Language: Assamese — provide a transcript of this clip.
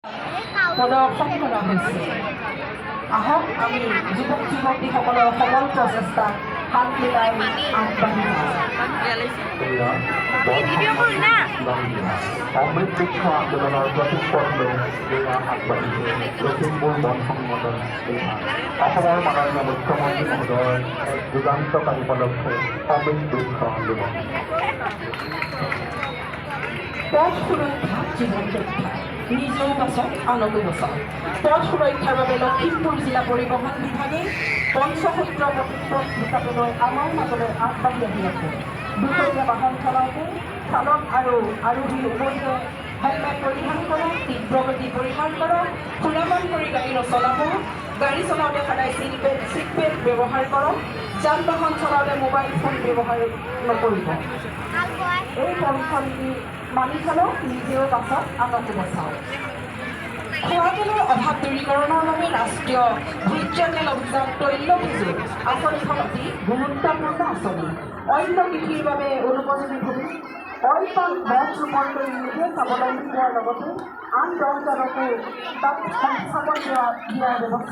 প্ৰদৰ্শন কৰা হৈছে। আহক আমি যুৱক যুৱতীসকলৰ সবল প্ৰচেষ্টাত হাত মিলাই আগবাঢ়ি অমৃত বৃক্ষ আন্দোলনৰ প্ৰতীকপট লৈ আগবাঢ়িছে লখিমপুৰ বন সংগঠন বিভাগ। অসমৰ মাননীয় মুখ্যমন্ত্ৰী মহোদয়ৰ এক যুগান্তকাৰী পদক্ষেপ অমৃত বৃক্ষ আন্দোলন। পথ সুৰক্ষা জীৱন ৰক্ষা, নিজেও বাচক আনকো বচাওক। পথ সুৰক্ষাৰ বাবে লখিমপুৰ জিলা পৰিবহণ বিভাগে পঞ্চসূত্ৰ পথ হিচাপে আমাৰ মাজলৈ আগবাঢ়ি আহি আছে। দুচকীয়া বাহন চলাওঁতে চালক আৰু আৰোহীৰ উভয়ে হেলমেট পৰিধান কৰক, তীব্ৰ গতি পৰিহাৰ কৰক, সুৰাপান কৰি গাড়ী নচলাব, গাড়ী চলাওঁতে সদায় ছিট বেল্ট ব্যৱহাৰ কৰক, যান বাহন চলাওঁতে মোবাইল ফোন ব্যৱহাৰ নকৰিব। এই পন্থানীতি মানি চলক, নিজেও বাচক আনকো বচাওক। খোৱা তেলৰ অভাৱ দূৰীকৰণৰ বাবে ৰাষ্ট্ৰীয় ভোজ্য তেল অভিযান তৈল সিজু আঁচনিখন অতি গুৰুত্বপূৰ্ণ আঁচনি। অন্য কৃষিৰ বাবে অনুপযোগী ভূমি অইল পাম গছ ৰোপণ কৰি নিজে স্বাৱলম্বী হোৱাৰ লগতে আন 10জনকো তাত সংস্থাপন দিয়াৰ ব্যৱস্থা